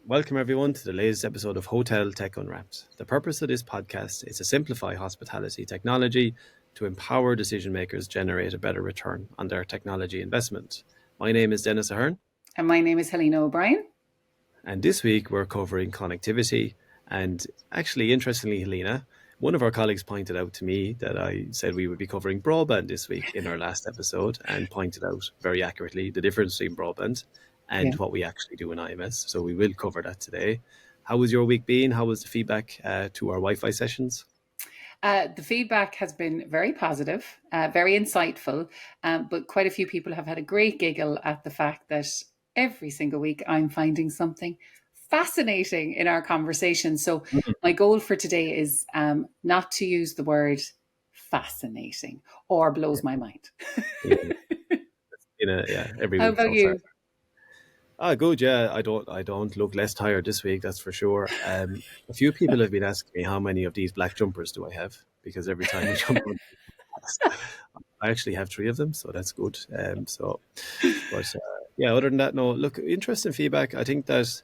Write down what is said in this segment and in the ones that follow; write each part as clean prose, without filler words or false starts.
Welcome everyone to the latest episode of Hotel Tech Unwrapped. The purpose of this podcast is to simplify hospitality technology to empower decision makers generate a better return on their technology investment. My name is Denis Ahern. And my name is Helena O'Brien. And this week we're covering connectivity. And actually, interestingly, Helena, one of our colleagues pointed out to me that I said we would be covering broadband this week in our last episode, and pointed out very accurately the difference between broadband and what we actually do in IMS. So we will cover that today. How was your week been? How was the feedback to our Wi-Fi sessions? The feedback has been very positive, very insightful, but quite a few people have had a great giggle at the fact that every single week I'm finding something fascinating in our conversation. So my goal for today is not to use the word fascinating or blows my mind. Every How week. about you? Good. Yeah, I don't look less tired this week. That's for sure. A few people have been asking me how many of these black jumpers do I have, because every time we jump on, I actually have 3 of them, so that's good. Other than that, no. Look, interesting feedback. I think that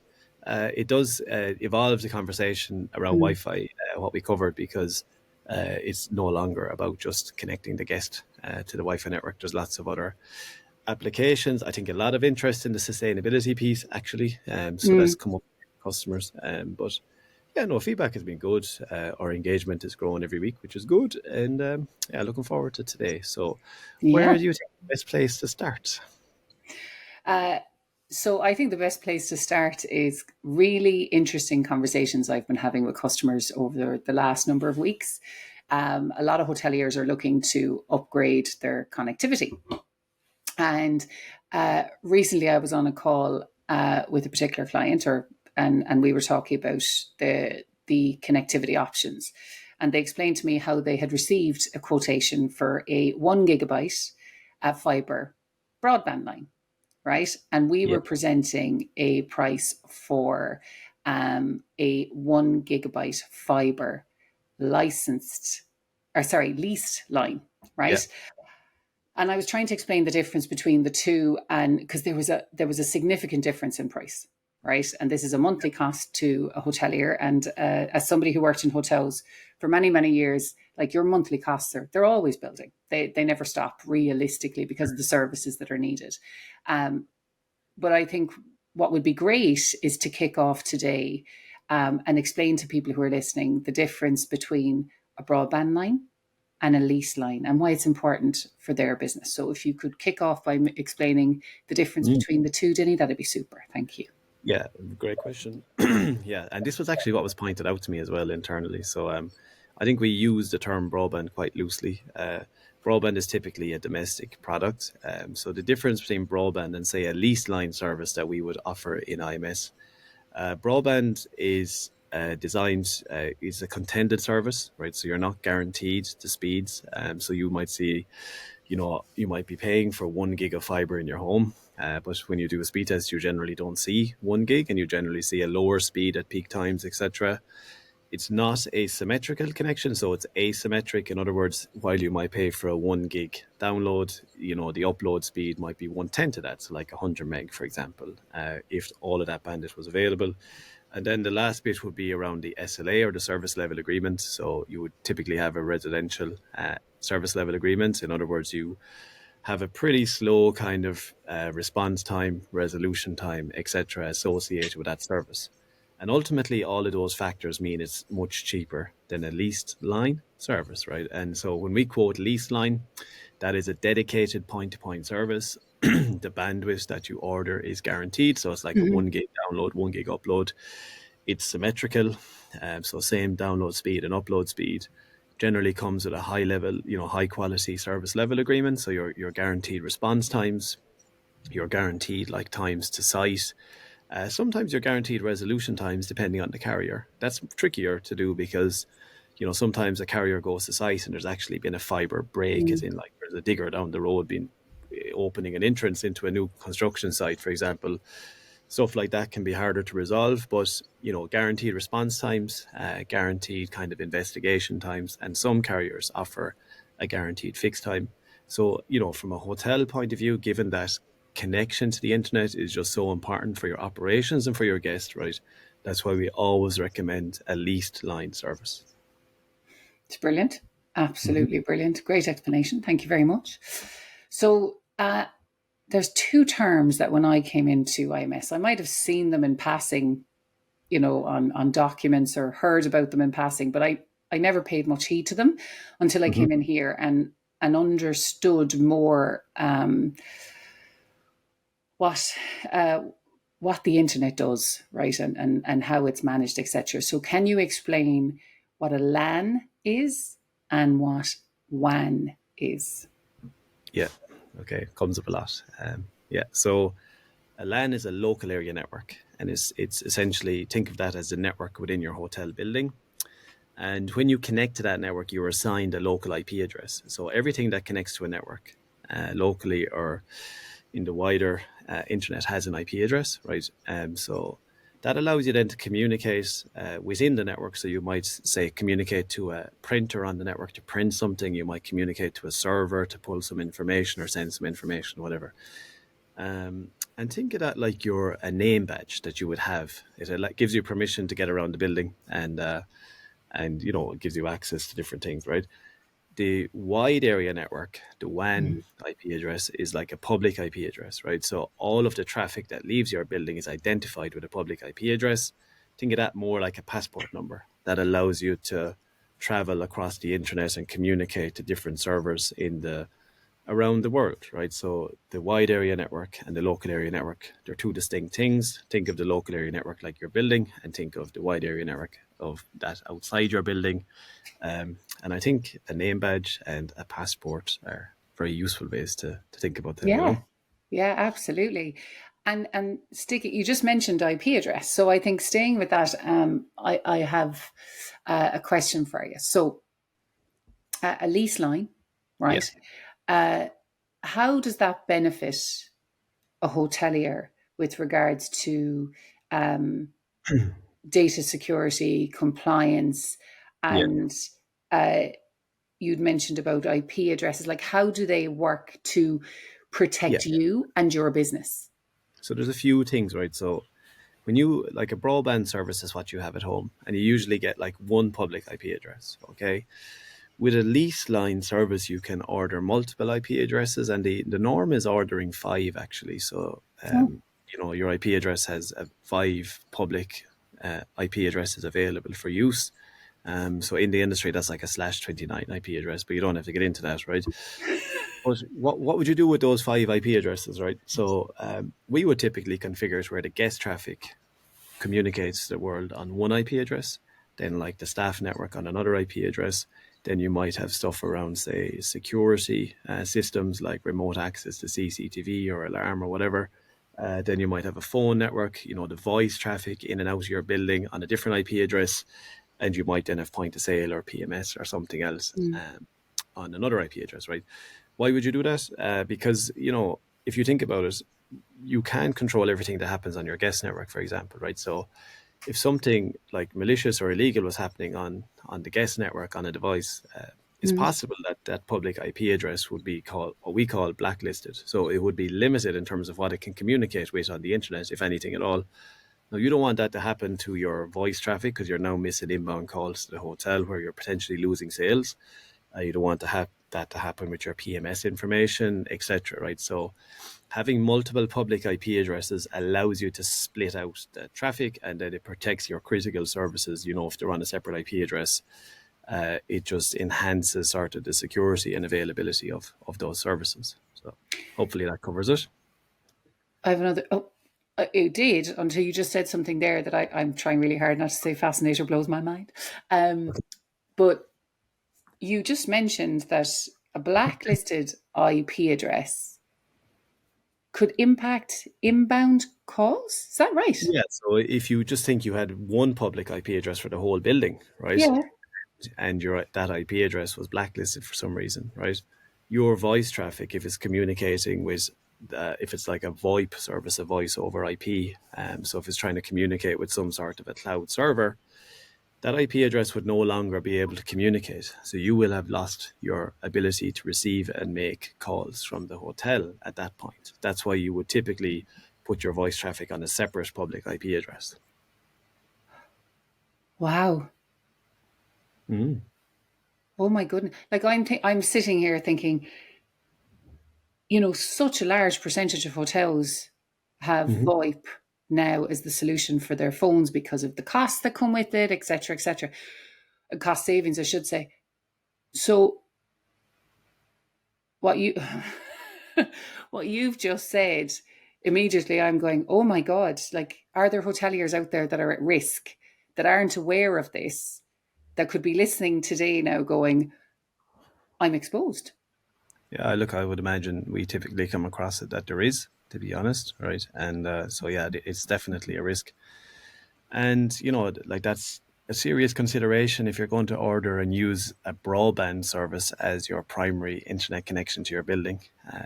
it does evolve the conversation around Wi-Fi, what we covered, because it's no longer about just connecting the guest to the Wi-Fi network. There's lots of other applications. I think a lot of interest in the sustainability piece, actually. That's come up with customers. Feedback has been good. Our engagement is growing every week, which is good. And looking forward to today. So where do you think the best place to start? So I think the best place to start is really interesting conversations I've been having with customers over the last number of weeks. A lot of hoteliers are looking to upgrade their connectivity. And recently I was on a call with a particular client, and we were talking about the connectivity options. And they explained to me how they had received a quotation for a 1 gigabyte fiber broadband line, right? And we were presenting a price for a 1 gigabyte fiber leased line, right? Yeah. And I was trying to explain the difference between the two, and because there was a significant difference in price, right? And this is a monthly cost to a hotelier. And as somebody who worked in hotels for many, many years, like, your monthly costs they're always building. They never stop, realistically, because of the services that are needed. But I think what would be great is to kick off today and explain to people who are listening the difference between a broadband line and a lease line, and why it's important for their business. So if you could kick off by explaining the difference between the two, Denis, that'd be super. Thank you. Yeah, great question. Yeah, and this was actually what was pointed out to me as well internally. So I think we use the term broadband quite loosely. Broadband is typically a domestic product. So the difference between broadband and, say, a lease line service that we would offer in IMS, broadband is designed, is a contended service, right? So you're not guaranteed the speeds. So you might see, you might be paying for 1 gig of fiber in your home, but when you do a speed test, you generally don't see 1 gig, and you generally see a lower speed at peak times, etc. It's not a symmetrical connection, so it's asymmetric. In other words, while you might pay for a 1 gig download, the upload speed might be 1/10 of that, so like 100 meg, for example, if all of that bandwidth was available. And then the last bit would be around the SLA, or the service level agreement. So you would typically have a residential service level agreement. In other words, you have a pretty slow kind of response time, resolution time, etc., associated with that service. And ultimately, all of those factors mean it's much cheaper than a leased line service, right? And so when we quote leased line, that is a dedicated point-to-point service. The bandwidth that you order is guaranteed. So it's like a 1 gig download, 1 gig upload. It's symmetrical. So same download speed and upload speed. Generally comes with a high level, high quality service level agreement. So you're guaranteed response times. You're guaranteed like times to site. Sometimes you're guaranteed resolution times depending on the carrier. That's trickier to do because, sometimes a carrier goes to site and there's actually been a fiber break, as in like there's a digger down the road been opening an entrance into a new construction site, for example. Stuff like that can be harder to resolve, but, guaranteed response times, guaranteed kind of investigation times, and some carriers offer a guaranteed fixed time. So, from a hotel point of view, given that connection to the internet is just so important for your operations and for your guests, right? That's why we always recommend a leased line service. It's brilliant. Absolutely brilliant. Great explanation. Thank you very much. So there's two terms that when I came into IMS, I might have seen them in passing, on documents or heard about them in passing, but I never paid much heed to them until I came in here and understood more what the internet does, right, and how it's managed, etc. So can you explain what a LAN is and what WAN is? Yeah. Okay. Comes up a lot. So a LAN is a local area network, and it's essentially, think of that as a network within your hotel building. And when you connect to that network, you're assigned a local IP address. So everything that connects to a network locally or in the wider internet has an IP address, right? So that allows you then to communicate within the network. So you might say communicate to a printer on the network to print something. You might communicate to a server to pull some information or send some information, whatever. And think of that like you're a name badge that you would have. It gives you permission to get around the building, and it gives you access to different things, right? The wide area network, the WAN IP address, is like a public IP address, right? So all of the traffic that leaves your building is identified with a public IP address. Think of that more like a passport number that allows you to travel across the internet and communicate to different servers around the world, right? So the wide area network and the local area network, they're two distinct things. Think of the local area network like your building, and think of the wide area network of that outside your building. And I think a name badge and a passport are very useful ways to think about them. Yeah, absolutely. And Sticky, you just mentioned IP address. So I think staying with that, I have a question for you. So a lease line, right? Yes. How does that benefit a hotelier with regards to data security, compliance, and you'd mentioned about IP addresses? Like, how do they work to protect you and your business? So there's a few things, right? So when like a broadband service is what you have at home, and you usually get like one public IP address, okay? With a lease line service, you can order multiple IP addresses, and the norm is ordering 5 actually. So, your IP address has 5 public IP addresses available for use. So in the industry, that's like a /29 IP address, but you don't have to get into that, right? But what would you do with those 5 IP addresses, right? So we would typically configure it where the guest traffic communicates to the world on one IP address, then like the staff network on another IP address. Then you might have stuff around, say, security systems like remote access to CCTV or alarm or whatever. Then you might have a phone network, the voice traffic in and out of your building on a different IP address. And you might then have point of sale or PMS or something else on another IP address, right? Why would you do that? Because, if you think about it, you can control everything that happens on your guest network, for example, right? So if something like malicious or illegal was happening on the guest network on a device, it's possible that public IP address would be what we call blacklisted. So it would be limited in terms of what it can communicate with on the internet, if anything at all. Now, you don't want that to happen to your voice traffic because you're now missing inbound calls to the hotel where you're potentially losing sales. You don't want that to happen with your PMS information, etc. Right? So having multiple public IP addresses allows you to split out the traffic, and then it protects your critical services. If they're on a separate IP address, it just enhances sort of the security and availability of those services. So hopefully that covers it. I have another. Oh, it did, until you just said something there that I'm trying really hard not to say fascinator blows my mind. But you just mentioned that a blacklisted IP address could impact inbound calls. Is that right? Yeah. So if you just think you had one public IP address for the whole building, right? Yeah. And that IP address was blacklisted for some reason, right? Your voice traffic, if it's communicating with, if it's like a VoIP service, a voice over IP, so if it's trying to communicate with some sort of a cloud server, that IP address would no longer be able to communicate. So you will have lost your ability to receive and make calls from the hotel at that point. That's why you would typically put your voice traffic on a separate public IP address. Wow. Mm. Oh my goodness. Like I'm sitting here thinking, such a large percentage of hotels have Mm-hmm. VoIP now as the solution for their phones because of the costs that come with it, etc., etc. Cost savings, I should say. So what you what you've just said, immediately I'm going, oh my God, like, are there hoteliers out there that are at risk, that aren't aware of this, that could be listening today now going, I'm exposed? Yeah, look, I would imagine we typically come across it that there is, to be honest, right? And so, yeah, it's definitely a risk. And, like that's a serious consideration if you're going to order and use a broadband service as your primary internet connection to your building.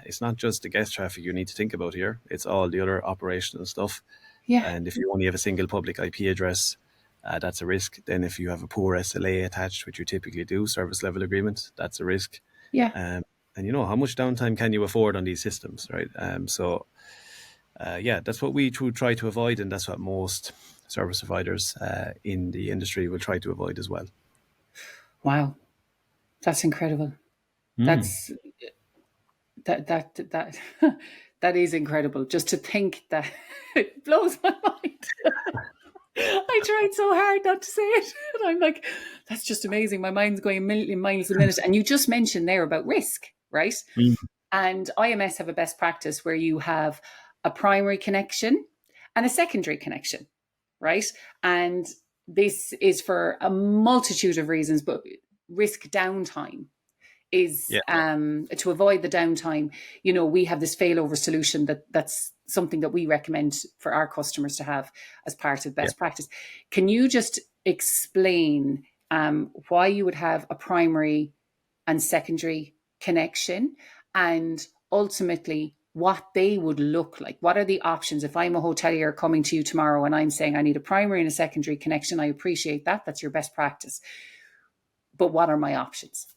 It's not just the guest traffic you need to think about here, it's all the other operational stuff. Yeah, And if you only have a single public IP address, that's a risk. Then if you have a poor SLA attached, which you typically do, service level agreement, that's a risk. yeah. Um, and how much downtime can you afford on these systems, right? Yeah, that's what we try to avoid, and that's what most service providers in the industry will try to avoid as well. Wow, that's incredible. Mm. That's that that is incredible. Just to think that it blows my mind. I tried so hard not to say it, and I'm like, that's just amazing. My mind's going a million miles a minute. And you just mentioned there about risk, right? Mm. And IMS have a best practice where you have a primary connection and a secondary connection, right? And this is for a multitude of reasons, but risk downtime is Yeah, to avoid the downtime. We have this failover solution that's something that we recommend for our customers to have as part of yeah. best practice. Can you just explain why you would have a primary and secondary connection, and ultimately what they would look like? What are the options? If I'm a hotelier coming to you tomorrow and I'm saying I need a primary and a secondary connection, I appreciate that. That's your best practice. But what are my options?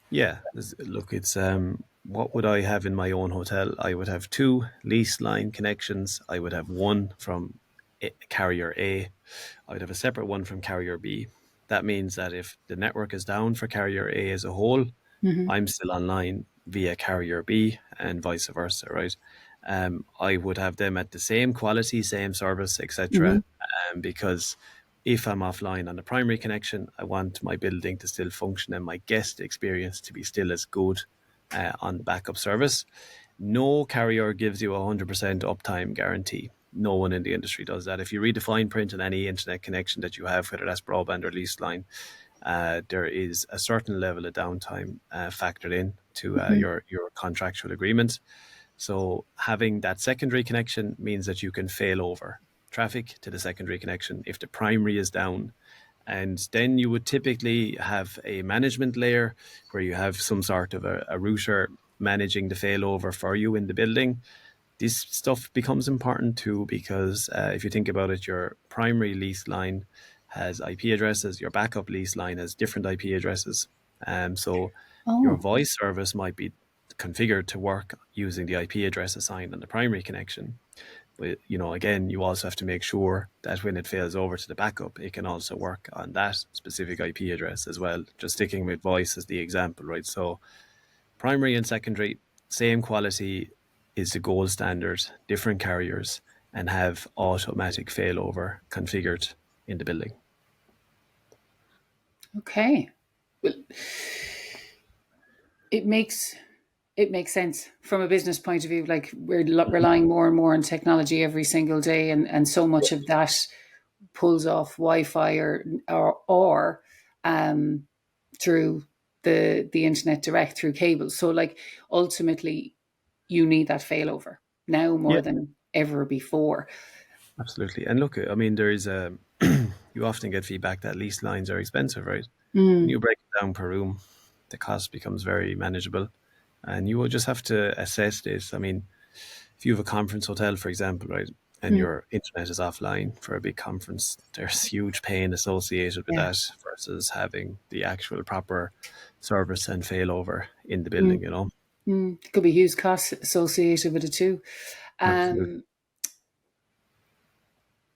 Yeah, look, it's what would I have in my own hotel? I would have two lease line connections. I would have one from carrier A. I would have a separate one from carrier B. That means that if the network is down for carrier A as a whole, Mm-hmm. I'm still online via carrier B and vice versa, right? I would have them at the same quality, same service, Mm-hmm. etc. Because if I'm offline on the primary connection, I want my building to still function and my guest experience to be still as good on the backup service. No carrier gives you a 100% uptime guarantee. No one in the industry does that. If you read the fine print on any internet connection that you have, whether that's broadband or leased line, there is a certain level of downtime factored in to Mm-hmm. your contractual agreement. So having that secondary connection means that you can fail over traffic to the secondary connection if the primary is down. And then you would typically have a management layer where you have some sort of a router managing the failover for you in the building. This stuff becomes important too because if you think about it, your primary lease line has IP addresses, your backup lease line has different IP addresses. So your Oh, voice service might be configured to work using the IP address assigned on the primary connection. But again, you also have to make sure that when it fails over to the backup, it can also work on that specific IP address as well. Just sticking with voice as the example, right? So primary and secondary, same quality is the gold standard, different carriers, and have automatic failover configured in the building. okay. Well, it makes sense from a business point of view. Like, we're relying more and more on technology every single day, and so much of that pulls off Wi-Fi or through the internet direct through cable. So, like, ultimately, you need that failover now Yeah, more than ever before. absolutely. And look, I mean, there is a, you often get feedback that lease lines are expensive, right? When Mm. you break it down per room, the cost becomes very manageable. And you will just have to assess this. I mean, if you have a conference hotel, for example, right, and your internet is offline for a big conference, there's huge pain associated with Yeah. that versus having the actual proper service and failover in the Mm. building, you know. Could be huge costs associated with it too. Absolutely.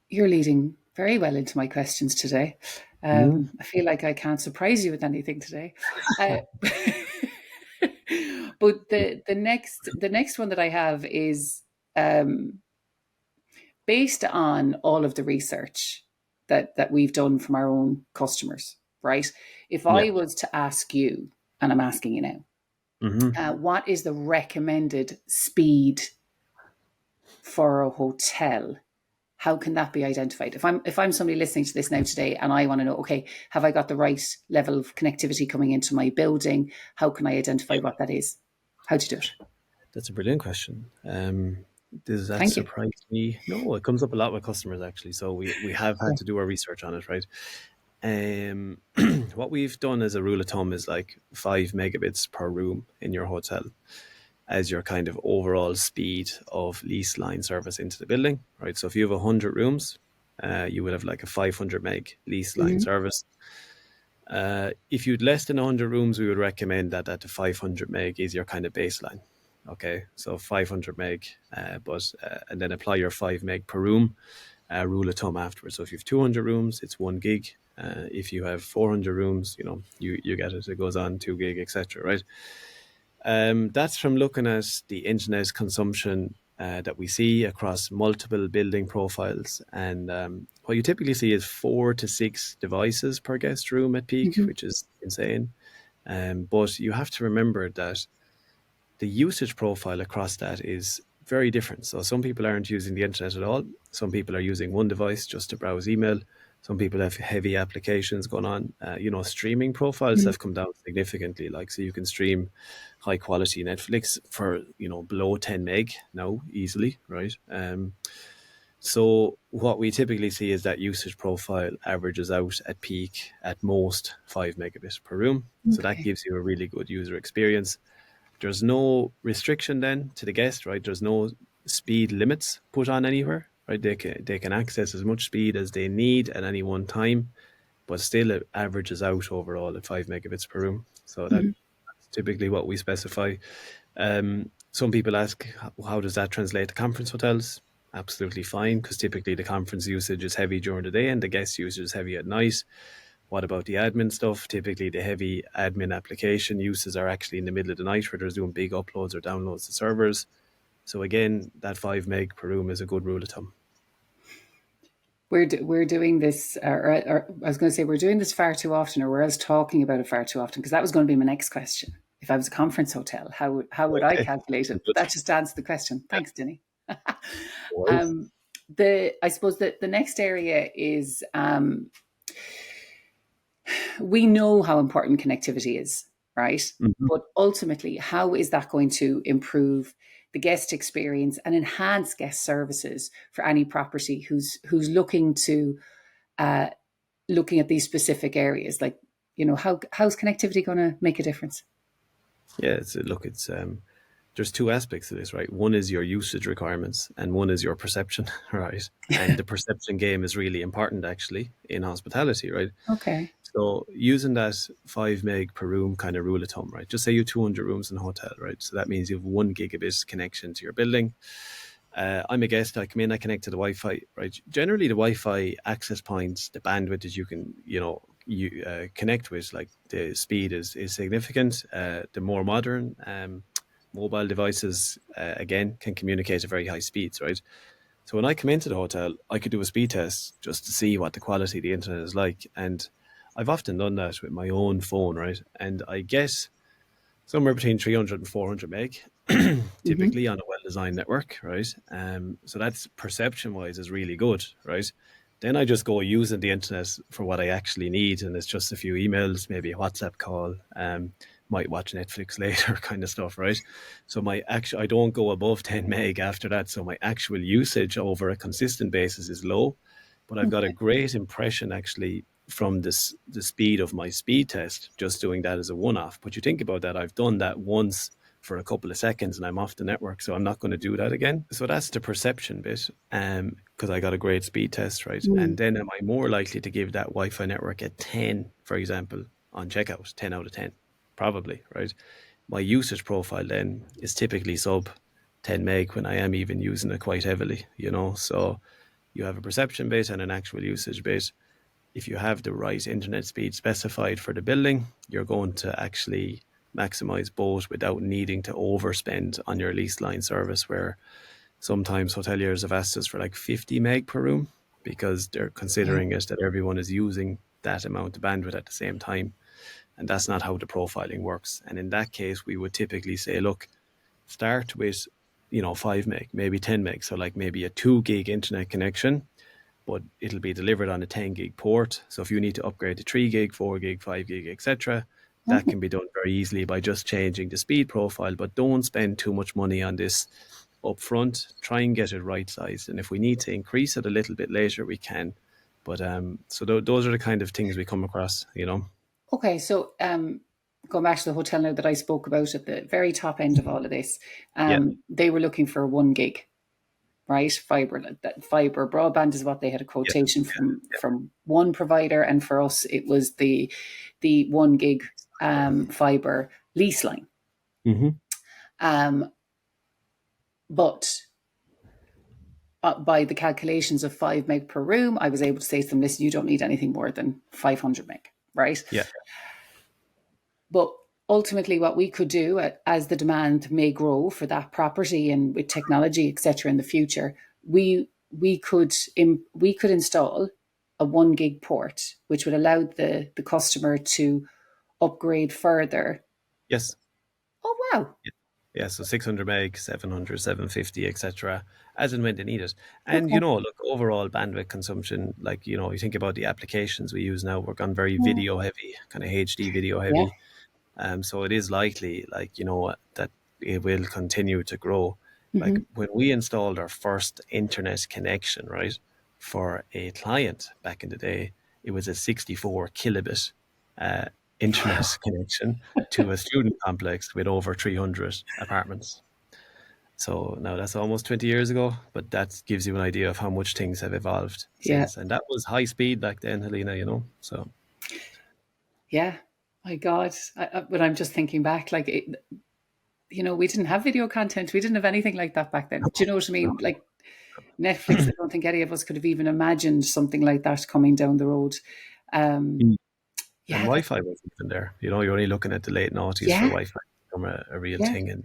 You're leading very well into my questions today. I feel like I can't surprise you with anything today. Uh, but the next one that I have is based on all of the research that we've done from our own customers, right? If Yeah. I was to ask you, and I'm asking you now, what is the recommended speed for a hotel? How can that be identified? If I'm somebody listening to this now today and I want to know, okay, have I got the right level of connectivity coming into my building? How can I identify what that is? How do you do it? That's a brilliant question. Does that Thank you. surprise me? No, it comes up a lot with customers actually. So we have had to do our research on it, right? What we've done as a rule of thumb is like 5 megabits per room in your hotel as your kind of overall speed of lease line service into the building, right? So if you have 100 rooms, you would have like a 500 meg lease line service. If you'd less than 100 rooms, we would recommend that at the 500 meg is your kind of baseline. Okay, so 500 meg, and then apply your 5 meg per room rule of thumb afterwards. So if you have 200 rooms, it's 1 gig. If you have 400 rooms, you get it. It goes on 2 gig, etc. Right? That's from looking at the internet consumption that we see across multiple building profiles. And what you typically see is 4 to 6 devices per guest room at peak, which is insane. But you have to remember that the usage profile across that is very different. So some people aren't using the internet at all. Some people are using one device just to browse email. Some people have heavy applications going on. Streaming profiles have come down significantly. Like, so you can stream high quality Netflix for, below 10 meg now easily, right? So what we typically see is that usage profile averages out at peak at most 5 megabits per room. So that gives you a really good user experience. There's no restriction then to the guest, right? There's no speed limits put on anywhere, right? They can access as much speed as they need at any one time, but still it averages out overall at 5 megabits per room. So that's typically what we specify. Some people ask, how does that translate to conference hotels? Absolutely fine, because typically the conference usage is heavy during the day and the guest usage is heavy at night. What about the admin stuff? Typically, the heavy admin application uses are actually in the middle of the night where there's doing big uploads or downloads to servers. So again, that 5 meg per room is a good rule of thumb. We're doing this, or I was going to say we're doing this far too often, or we're else talking about it far too often, because that was going to be my next question. If I was a conference hotel, how would I calculate it? But that just answers the question. Thanks, Denis. I suppose that the next area is we know how important connectivity is, right? But ultimately, how is that going to improve the guest experience and enhance guest services for any property who's looking at these specific areas? Like, how's connectivity going to make a difference? Yeah, there's two aspects to this, right? One is your usage requirements and one is your perception, right? And the perception game is really important actually in hospitality, right? Okay. So using that 5 meg per room kind of rule of thumb, right? Just say you have 200 rooms in a hotel, right? So that means you have 1 gigabit connection to your building. I'm a guest, I come in, I connect to the Wi-Fi, right? Generally the Wi-Fi access points, the bandwidth that you can, connect with, like the speed is significant. The more modern mobile devices, again, can communicate at very high speeds, right? So when I come into the hotel, I could do a speed test just to see what the quality of the internet is like. And I've often done that with my own phone, right? And I get somewhere between 300 and 400 meg, typically on a well-designed network, right? So that's perception-wise is really good, right? Then I just go using the internet for what I actually need, and it's just a few emails, maybe a WhatsApp call, might watch Netflix later kind of stuff, right? So I don't go above 10 meg after that, so my actual usage over a consistent basis is low, but I've got a great impression actually from the speed of my speed test, just doing that as a one-off. But you think about that, I've done that once for a couple of seconds and I'm off the network. So I'm not going to do that again. So that's the perception bit, because I got a great speed test, right? And then am I more likely to give that Wi-Fi network a 10, for example, on checkout, 10 out of 10? Probably, right? My usage profile then is typically sub 10 meg when I am even using it quite heavily, So you have a perception bit and an actual usage bit. If you have the right internet speed specified for the building, you're going to actually maximize both without needing to overspend on your leased line service, where sometimes hoteliers have asked us for like 50 meg per room because they're considering it that everyone is using that amount of bandwidth at the same time. And that's not how the profiling works. And in that case, we would typically say, look, start with, 5 meg, maybe 10 meg. So like maybe a 2 gig internet connection, but it'll be delivered on a 10 gig port. So if you need to upgrade to 3 gig, 4 gig, 5 gig, etc., that can be done very easily by just changing the speed profile. But don't spend too much money on this up front. Try and get it right sized. And if we need to increase it a little bit later, we can. But those are the kind of things we come across, Okay, so going back to the hotel now that I spoke about at the very top end of all of this, they were looking for 1 gig, right? Fiber broadband is what they had a quotation from one provider, and for us it was the 1 gig fiber lease line. But by the calculations of 5 meg per room, I was able to say to them, listen, you don't need anything more than 500 meg, right? Yeah. But ultimately what we could do, as the demand may grow for that property and with technology, etc., in the future, we could install a 1 gig port, which would allow the customer to upgrade further. Yes. Oh, wow. Yeah, so 600 meg, 700, 750, etc., as and when they need it. And, look, overall bandwidth consumption, like, you think about the applications we use now, we're gone very video heavy, kind of HD video heavy. So it is likely, like, that it will continue to grow. Like when we installed our first internet connection, right, for a client back in the day, it was a 64 kilobit internet connection to a student complex with over 300 apartments. So now that's almost 20 years ago, but that gives you an idea of how much things have evolved since. And that was high speed back then, Helena, so. Yeah, my God. But I'm just thinking back, like, we didn't have video content. We didn't have anything like that back then. Do you know what I mean? Like Netflix, I don't think any of us could have even imagined something like that coming down the road. And Wi-Fi wasn't even there. You're only looking at the late noughties for Wi-Fi to become a real thing. And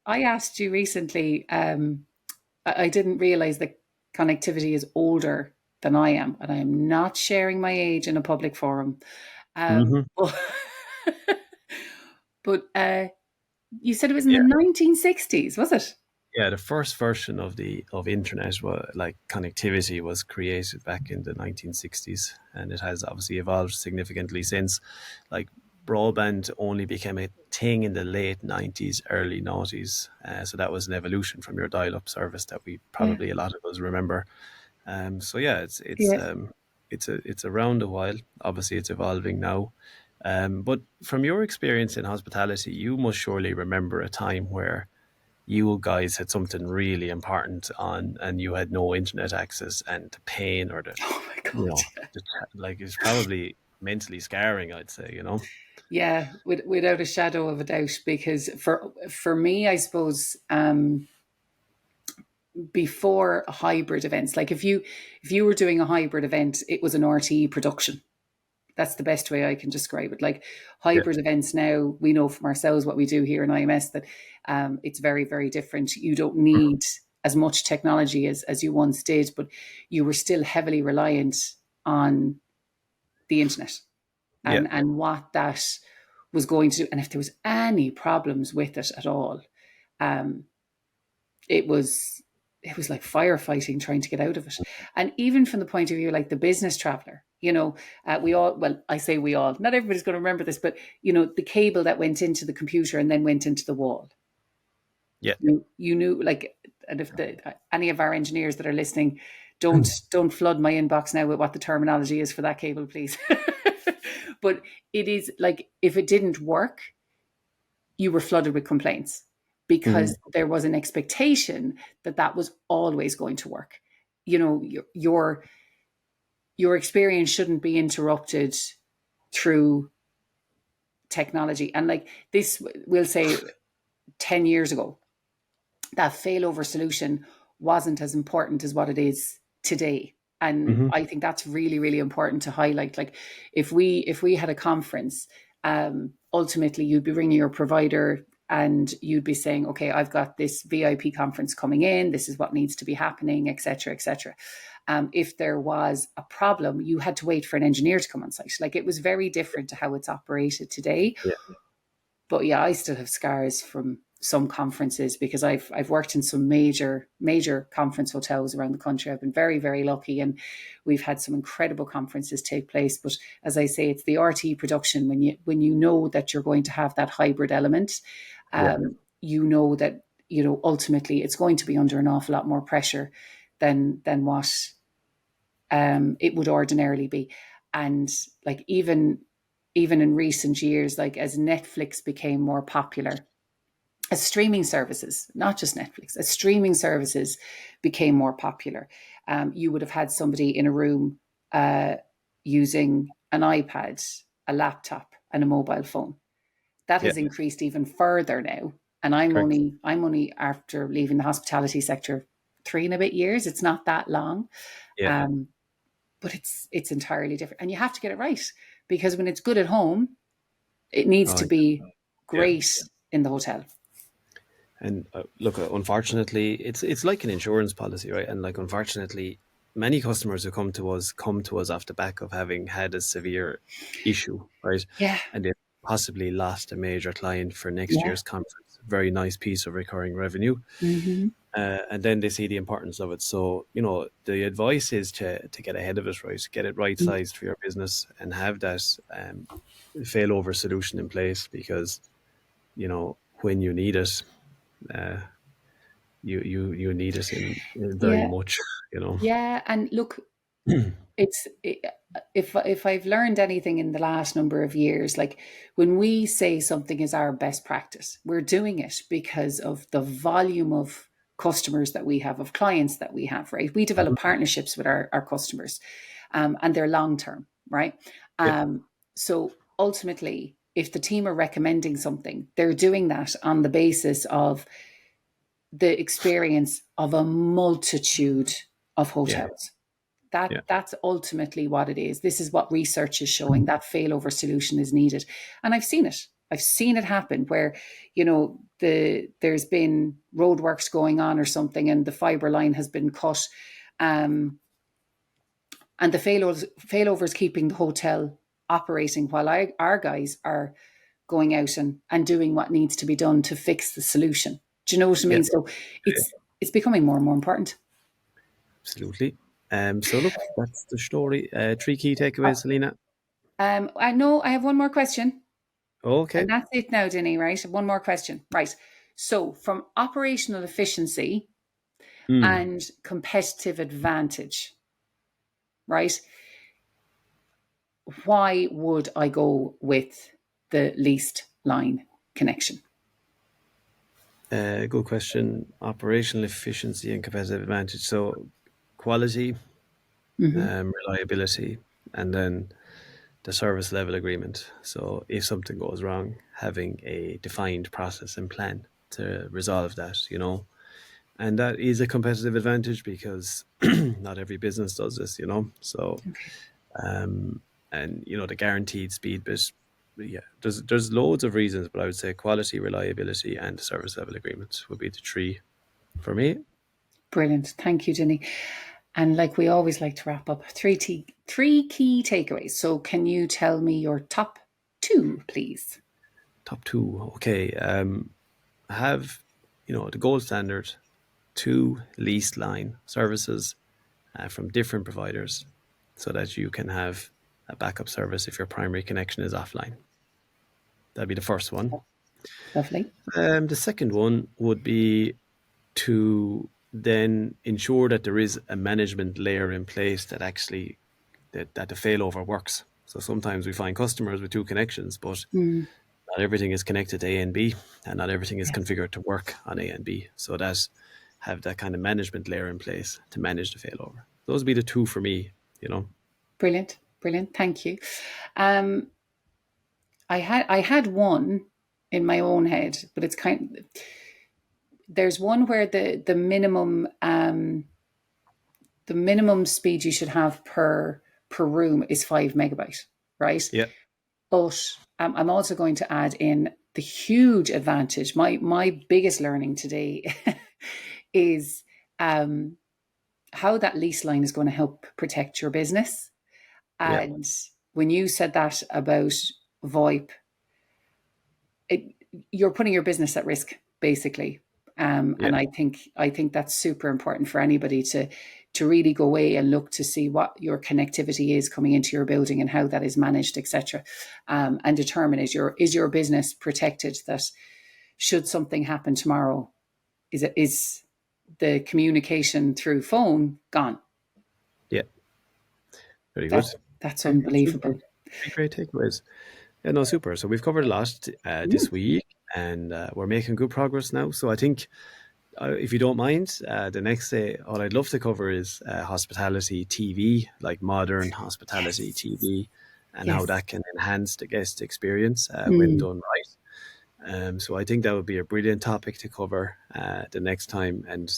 I asked you recently, I didn't realize that connectivity is older than I am, and I am not sharing my age in a public forum. But you said it was in the 1960s, was it? Yeah, the first version of internet, like connectivity, was created back in the 1960s, and it has obviously evolved significantly since. Like broadband only became a thing in the late 90s, early noughties, so that was an evolution from your dial-up service that we probably a lot of us remember. It's around a while. Obviously, it's evolving now. But from your experience in hospitality, you must surely remember a time where you guys had something really important on and you had no internet access, and the pain or the, it's probably mentally scarring, I'd say, Yeah, without a shadow of a doubt, because for me, I suppose, before hybrid events, like if you were doing a hybrid event, it was an RTE production. That's the best way I can describe it. Like hybrid events now, we know from ourselves what we do here in IMS that it's very, very different. You don't need as much technology as you once did, but you were still heavily reliant on the internet and what that was going to do. And if there was any problems with it at all, it was like firefighting trying to get out of it. And even from the point of view, like the business traveler, we all, well, I say we all, not everybody's going to remember this, but, the cable that went into the computer and then went into the wall. Yeah. You knew, like, and if any of our engineers that are listening, don't flood my inbox now with what the terminology is for that cable, please. But it is like, if it didn't work, you were flooded with complaints because there was an expectation that that was always going to work. You know, your experience shouldn't be interrupted through technology. And like this, we'll say 10 years ago, that failover solution wasn't as important as what it is today. And I think that's really, really important to highlight. Like if we had a conference, ultimately you'd be ringing your provider and you'd be saying, okay, I've got this VIP conference coming in. This is what needs to be happening, et cetera, et cetera. If there was a problem, you had to wait for an engineer to come on site. Like it was very different to how it's operated today. Yeah. But yeah, I still have scars from some conferences because I've worked in some major conference hotels around the country. I've been very, very lucky, and we've had some incredible conferences take place. But as I say, it's the RTE production when you know that you're going to have that hybrid element. You know that, you know, ultimately it's going to be under an awful lot more pressure than what it would ordinarily be. And like even in recent years, like as Netflix became more popular, as streaming services, not just Netflix, as streaming services became more popular, you would have had somebody in a room using an iPad, a laptop, and a mobile phone. That has increased even further now. And I'm only after leaving the hospitality sector 3 and a bit years. It's not that long. Yeah. But it's entirely different. And you have to get it right, because when it's good at home, it needs to be great in the hotel. And look, unfortunately, it's like an insurance policy, right? And like, unfortunately, many customers who come to us off the back of having had a severe issue, right? Yeah. And they've possibly lost a major client for next year's conference. Very nice piece of recurring revenue. And then they see the importance of it. So, you know, the advice is to get ahead of it, right? Get it right sized for your business and have that failover solution in place, because, you know, when you need it, you need it in very much, you know. Yeah, and look, if I've learned anything in the last number of years, like when we say something is our best practice, we're doing it because of the volume of customers that we have, of clients that we have, right? We develop partnerships with our customers, and they're long term, right? So ultimately, if the team are recommending something, they're doing that on the basis of the experience of a multitude of hotels. That's ultimately what it is. This is what research is showing. That failover solution is needed. And I've seen it. I've seen it happen where, you know, there's been roadworks going on or something, and the fibre line has been cut. And the failover is keeping the hotel operating while our guys are going out and doing what needs to be done to fix the solution. Do you know what I mean? So it's becoming more and more important. Absolutely. So look, that's the story. 3 key takeaways, Helena. I know I have one more question. Okay. And that's it now, Denis, right? One more question. Right. So from operational efficiency and competitive advantage, right? Why would I go with the leased line connection? Good question. Operational efficiency and competitive advantage. So quality, reliability, and then the service level agreement. So if something goes wrong, having a defined process and plan to resolve that, you know. And that is a competitive advantage because not every business does this, you know. So, and, you know, the guaranteed speed bit, yeah, there's loads of reasons, but I would say quality, reliability, and service level agreements would be the 3 for me. Brilliant. Thank you, Denis. And like we always like to wrap up, 3 key takeaways. So can you tell me your top 2, please? Top 2. Okay. Have, you know, the gold standard 2 leased line services from different providers so that you can have a backup service if your primary connection is offline. That'd be the first one. Lovely. The second one would be to then ensure that there is a management layer in place that actually that the failover works. So sometimes we find customers with 2 connections, but not everything is connected to A and B, and not everything is configured to work on A and B. So that have that kind of management layer in place to manage the failover. Those would be the two for me, you know. Brilliant. Thank you. I had one in my own head, but it's there's one where the minimum speed you should have per room is 5 megabyte, right? Yeah. But I'm also going to add in the huge advantage. My biggest learning today is how that lease line is going to help protect your business. And when you said that about VoIP, you're putting your business at risk, basically. And I think that's super important for anybody to really go away and look to see what your connectivity is coming into your building and how that is managed, etc. And determine is your business protected, that should something happen tomorrow, is the communication through phone gone? Yeah. Very good. That's unbelievable. Great takeaways. Yeah, no, super. So we've covered a lot this week, and we're making good progress now. So I think, if you don't mind, the next day, all I'd love to cover is hospitality TV, like modern hospitality TV, and how that can enhance the guest experience when done right. So I think that would be a brilliant topic to cover the next time. And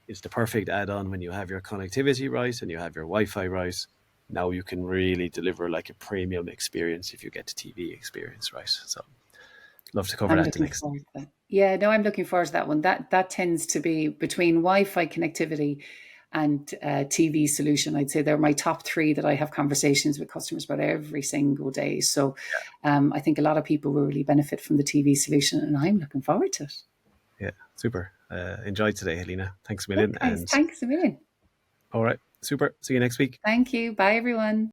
it's the perfect add-on when you have your connectivity right and you have your Wi-Fi right. Now you can really deliver like a premium experience if you get the TV experience right. So love to cover that the next time. Yeah, no, I'm looking forward to that one. That tends to be between Wi-Fi connectivity and TV solution. I'd say they're my top three that I have conversations with customers about every single day. So I think a lot of people will really benefit from the TV solution, and I'm looking forward to it. Yeah, super. Enjoyed today, Helena. Thanks a million. Thanks a million. All right, super. See you next week. Thank you. Bye, everyone.